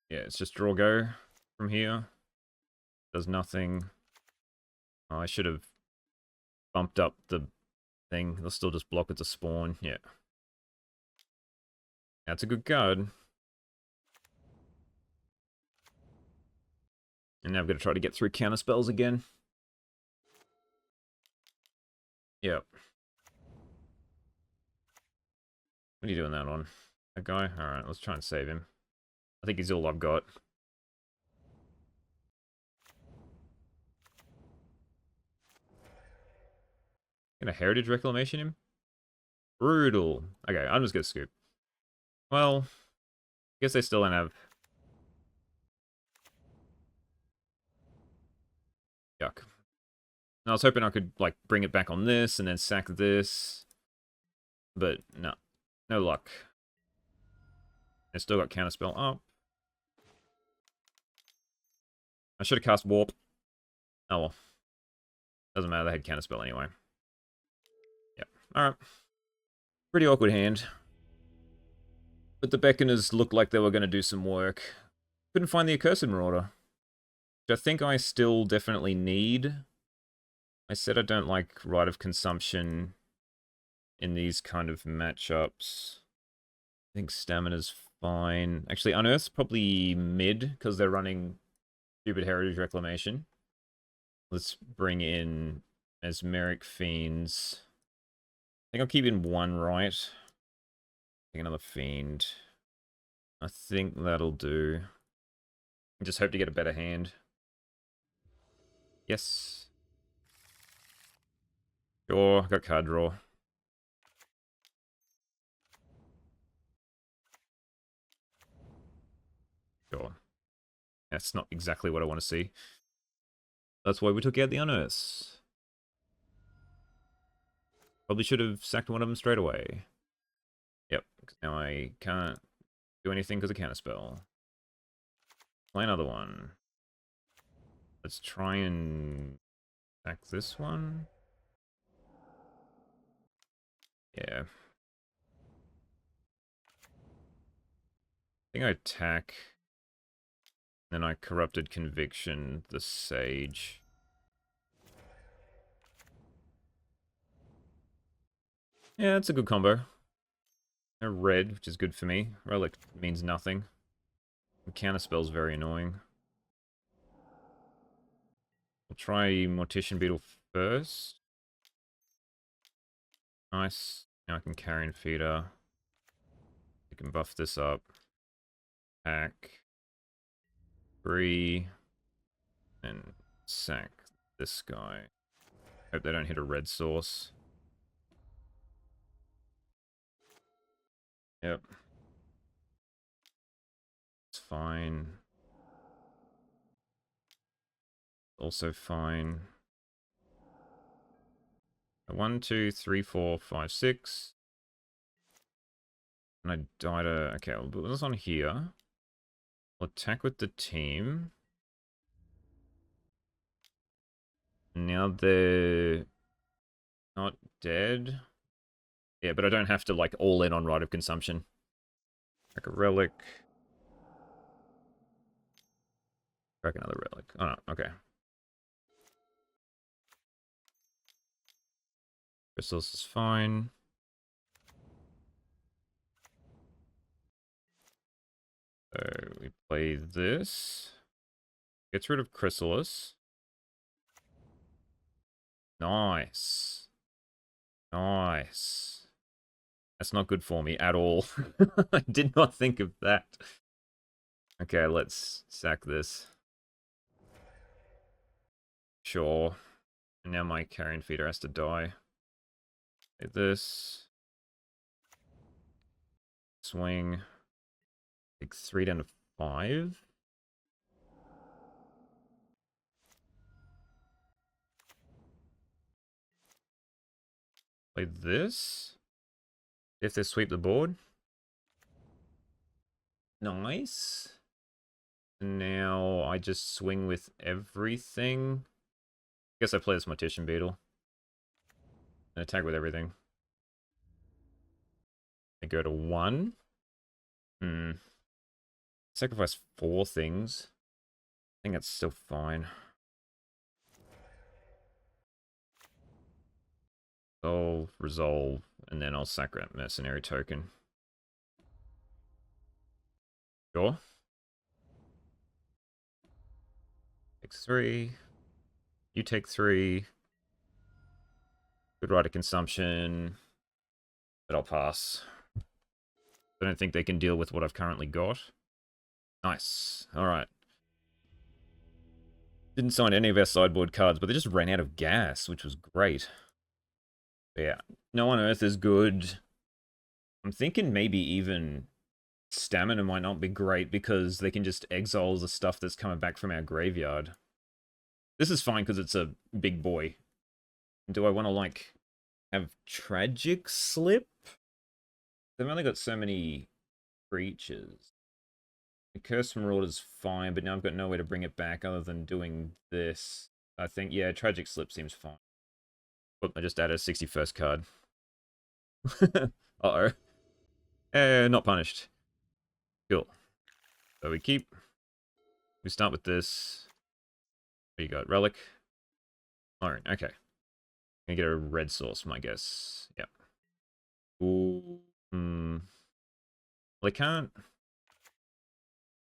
Yeah, it's just draw go from here. Does nothing. Oh, I should have bumped up the thing. They'll still just block it to spawn. Yeah. That's a good card. And now I've got to try to get through counter spells again. Yep. What are you doing that on? That guy? Alright, let's try and save him. I think he's all I've got. Gonna Heritage Reclamation him? Brutal. Okay, I'm just gonna scoop. Well, I guess they still don't have... Yuck. I was hoping I could, like, bring it back on this and then sack this. But, no. No luck. I still got Counterspell up. I should have cast Warp. Oh well. Doesn't matter, they had Counterspell anyway. Yep. Alright. Pretty awkward hand. But the Beckoners looked like they were going to do some work. Couldn't find the Accursed Marauder. Which I think I still definitely need. I said I don't like Rite of Consumption in these kind of matchups. I think Stamina's fine. Actually, Unearth's probably mid, because they're running stupid Heritage Reclamation. Let's bring in Mesmeric Fiends. I think I'll keep in one right. Take another Fiend. I think that'll do. Just hope to get a better hand. Yes. Sure, got card draw. Sure. That's not exactly what I want to see. That's why we took out the Unearths. Probably should have sacked one of them straight away. Yep, because now I can't do anything because of Counterspell. Play another one. Let's try and sack this one. Yeah. I think I attack. Then I Corrupted Conviction, the Sage. Yeah, it's a good combo. A red, which is good for me. Relic means nothing. The Counterspell's very annoying. We'll try Mortician Beetle first. Nice. Now I can Carrion Feeder. We can buff this up. Pack. 3. And sack this guy. Hope they don't hit a red source. Yep. It's fine. Also fine. 1, 2, 3, 4, 5, 6. And I died a... Okay, I'll put this on here. I'll attack with the team. Now they're not dead. Yeah, but I don't have to, like, all in on Rite of Consumption. Like a relic. Crack another relic. Oh, no, okay. Crystals is fine. So we play this. Gets rid of Chrysalis. Nice. Nice. That's not good for me at all. I did not think of that. Okay, let's sack this. Sure. And now my Carrion Feeder has to die. Like this. swing. Take 3 down to 5. Play this. If they sweep the board. Nice. Now I just swing with everything. I guess I play this Mortician Beetle. And attack with everything. I go to 1. Sacrifice 4 things. I think that's still fine. Resolve, and then I'll sack that mercenary token. Sure. Takes 3. You take 3. Good right of consumption. But I'll pass. I don't think they can deal with what I've currently got. Nice. Alright. Didn't sign any of our sideboard cards, but they just ran out of gas, which was great. But yeah. No on Earth is good. I'm thinking maybe even Stamina might not be great because they can just exile the stuff that's coming back from our graveyard. This is fine because it's a big boy. Do I want to, like, have Tragic Slip? They've only got so many creatures. The Curse Marauder is fine, but now I've got no way to bring it back other than doing this. I think, yeah, Tragic Slip seems fine. Oop, I just added a 61st card. Uh-oh. Not punished. Cool. So we keep. We start with this. What you got? Relic. Iron. Okay. Gonna get a red source, my guess. Yep. Ooh. Well, I can't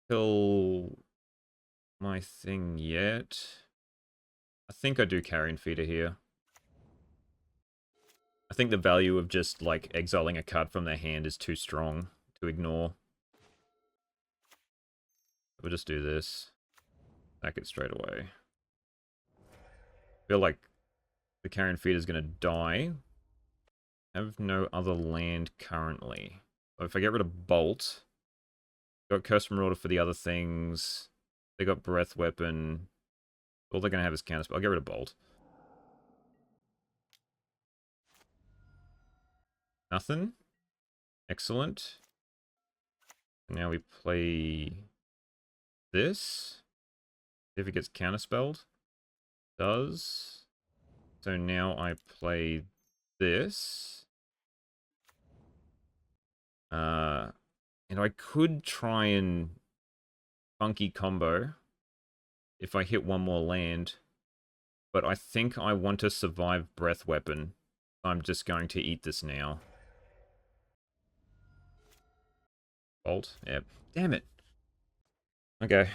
kill my thing yet. I think I do Carrion Feeder here. I think the value of just, like, exiling a card from their hand is too strong to ignore. We'll just do this. Sack it straight away. Feel like the Carrion Feeder is going to die. I have no other land currently. So if I get rid of Bolt, got Curse Marauder for the other things. They got Breath Weapon. All they're going to have is counterspell. I'll get rid of Bolt. Nothing. Excellent. Now we play this. If it gets counterspelled. Does. So now I play this. And I could try and funky combo if I hit one more land. But I think I want to survive Breath Weapon. I'm just going to eat this now. Bolt? Yep. Damn it. Okay.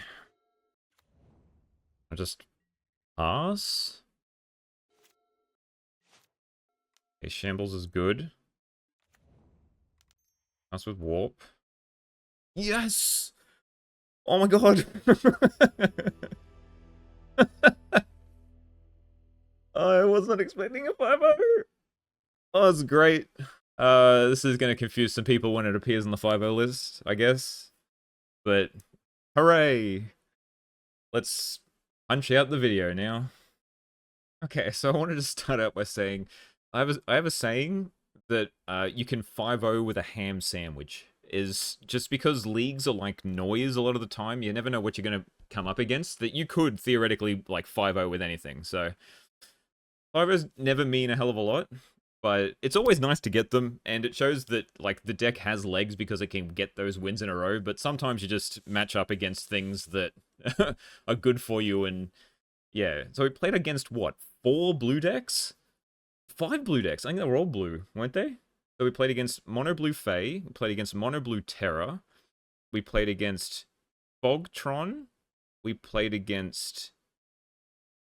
I'll just pass. Okay, Shambles is good. Pass with Warp. Yes! Oh my god! I was not expecting a 5-0! Oh, that's great. This is going to confuse some people when it appears on the 5-0 list, I guess. But, hooray! Let's punch out the video now. Okay, so I wanted to start out by saying, I have a saying that you can 5-0 with a ham sandwich. Is just because leagues are like noise a lot of the time, you never know what you're going to come up against, that you could theoretically like 5-0 with anything. So 5-0s never mean a hell of a lot, but it's always nice to get them, and it shows that like the deck has legs because it can get those wins in a row, but sometimes you just match up against things that are good for you. And yeah, so we played against what, 4 blue decks? 5 blue decks. I think they were all blue, weren't they? So we played against Mono Blue Fae, we played against Mono Blue Terra, we played against Fog Tron, we played against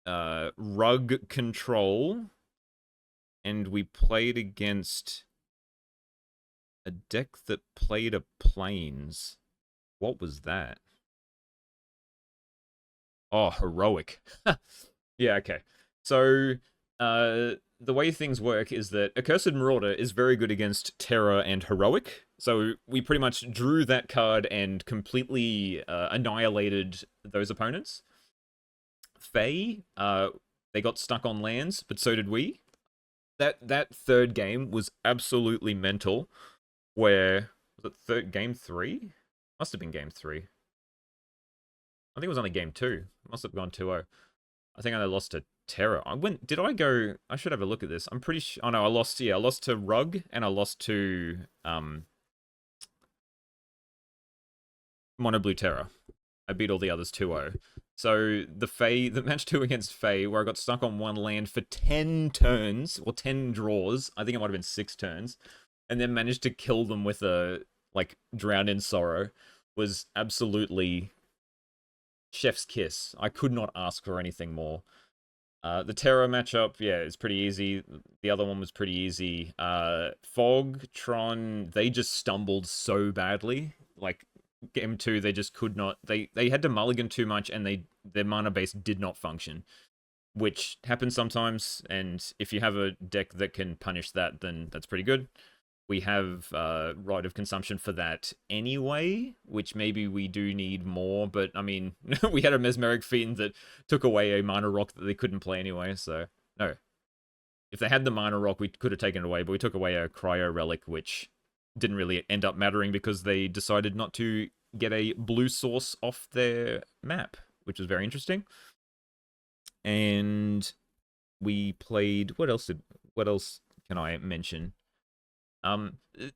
Rug Control, and we played against a deck that played a Plains. What was that? Oh, Heroic. Yeah, okay. So, the way things work is that Accursed Marauder is very good against Terror and Heroic. So we pretty much drew that card and completely annihilated those opponents. Fae, they got stuck on lands, but so did we. That third game was absolutely mental. Where was it? Game three? Must have been game three. I think it was only game two. Must have gone 2-0. I think I lost to Terror. Did I go? I should have a look at this. I'm pretty sure. Oh no, I lost. Yeah, I lost to Rug and I lost to Mono Blue Terror. I beat all the others 2-0. So the match 2 against Fae, where I got stuck on one land for 10 turns, or 10 draws, I think it might have been 6 turns, and then managed to kill them with a, like, Drown in Sorrow, was absolutely chef's kiss. I could not ask for anything more. The Terror matchup, yeah, is pretty easy. The other one was pretty easy. Fog, Tron, they just stumbled so badly. Like, game 2, they just could not. They had to mulligan too much, and their mana base did not function, which happens sometimes. And if you have a deck that can punish that, then that's pretty good. We have Rite of Consumption for that anyway, which maybe we do need more. But I mean, we had a Mesmeric Fiend that took away a Mana Rock that they couldn't play anyway. So no, if they had the Mana Rock, we could have taken it away. But we took away a Cryo Relic, which didn't really end up mattering because they decided not to get a blue source off their map, which was very interesting. And we played, what else can I mention?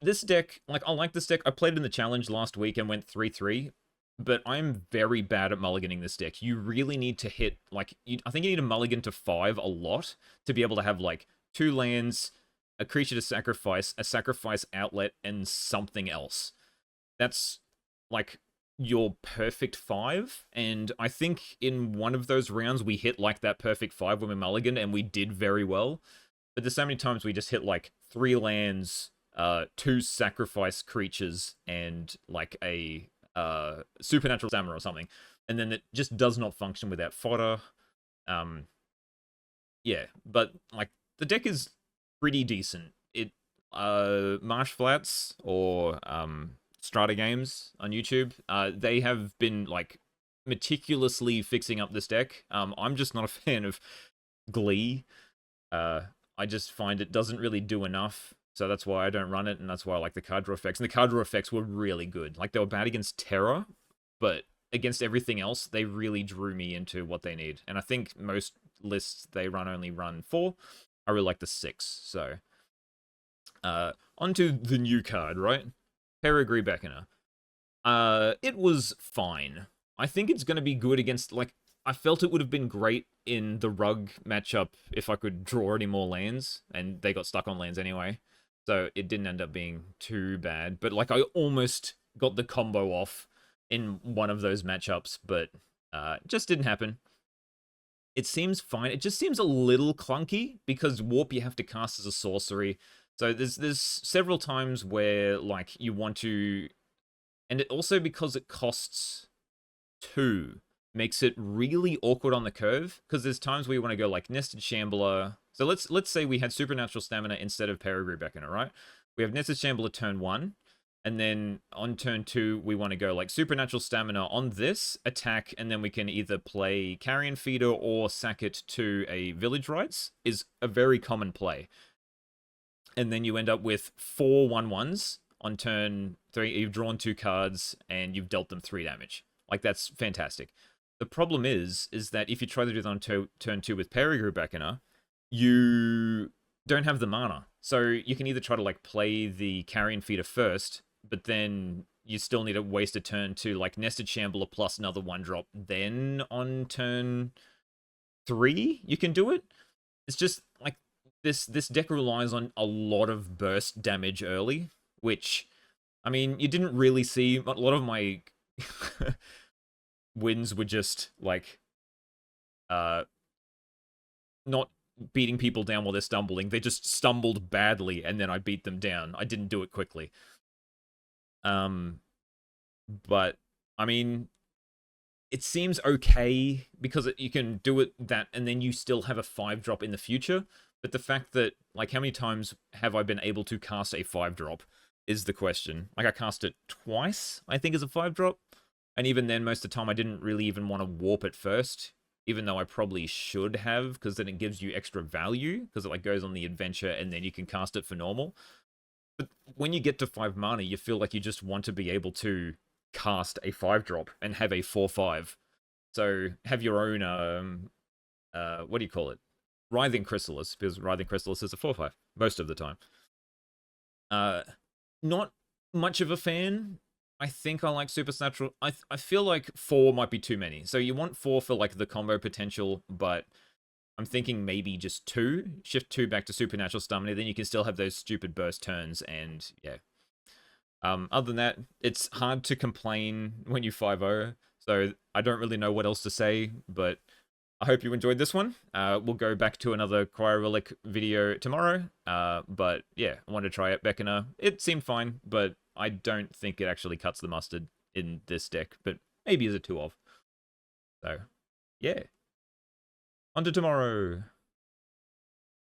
This deck, like, I like this deck. I played it in the challenge last week and went 3-3, but I'm very bad at mulliganing this deck. You really need to hit, like, I think you need to mulligan to 5 a lot to be able to have, like, 2 lands, a creature to sacrifice, a sacrifice outlet, and something else. That's, like, your perfect 5, and I think in one of those rounds we hit, like, that perfect 5 when we mulliganed, and we did very well. But there's so many times we just hit, like, 3 lands, 2 sacrifice creatures, and, like, a supernatural stamina or something, and then it just does not function without fodder. Yeah, but, like, the deck is pretty decent. It Marsh Flats or Strata Games on YouTube, they have been, like, meticulously fixing up this deck. I'm just not a fan of Glee. I just find it doesn't really do enough, so that's why I don't run it, and that's why I like the card draw effects. And the card draw effects were really good. Like, they were bad against Terror, but against everything else, they really drew me into what they need. And I think most lists they only run 4. I really like the 6, so... onto the new card, right? Perigee Beckoner. It was fine. I think it's going to be good against, like, I felt it would have been great in the Rug matchup if I could draw any more lands, and they got stuck on lands anyway. So it didn't end up being too bad. But, like, I almost got the combo off in one of those matchups, but it just didn't happen. It seems fine. It just seems a little clunky because Warp you have to cast as a sorcery. So there's several times where, like, you want to... And it also, because it costs 2, makes it really awkward on the curve, because there's times where you want to go, like, Nested Shambler. So let's say we had Supernatural Stamina instead of Perigee Beckoner, right? We have Nested Shambler turn 1, and then on turn 2, we want to go, like, Supernatural Stamina on this, attack, and then we can either play Carrion Feeder or sack it to a Village Rites, is a very common play. And then you end up with 4 1/1s on turn 3. You've drawn 2 cards, and you've dealt them 3 damage. Like, that's fantastic. The problem is that if you try to do that on turn 2 with Perigee Beckoner, you don't have the mana. So you can either try to, like, play the Carrion Feeder first, but then you still need to waste a turn to, like, Nested Shambler plus another 1-drop. Then on turn 3, you can do it. It's just, like, this deck relies on a lot of burst damage early, which, I mean, you didn't really see. A lot of my wins were just, like, not beating people down while they're stumbling. They just stumbled badly, and then I beat them down. I didn't do it quickly. But, I mean, it seems okay, because you can do it that, and then you still have a 5-drop in the future. But the fact that, like, how many times have I been able to cast a 5-drop is the question. Like, I cast it twice, I think, as a 5-drop. And even then, most of the time, I didn't really even want to warp it first, even though I probably should have, because then it gives you extra value, because it, like, goes on the adventure, and then you can cast it for normal. But when you get to 5 mana, you feel like you just want to be able to cast a 5-drop and have a 4/5. So have your own, what do you call it? Writhing Chrysalis, because Writhing Chrysalis is a 4/5 most of the time. Not much of a fan. I think I like Supernatural. I feel like 4 might be too many. So you want 4 for like the combo potential, but I'm thinking maybe just 2. Shift 2 back to Supernatural Stamina, then you can still have those stupid burst turns, and yeah. Other than that, it's hard to complain when you 5-0, so I don't really know what else to say, but I hope you enjoyed this one. We'll go back to another Cryo Relic video tomorrow, but yeah, I wanted to try out Beckoner. It seemed fine, but I don't think it actually cuts the mustard in this deck, but maybe as a 2-of. So, yeah. On to tomorrow.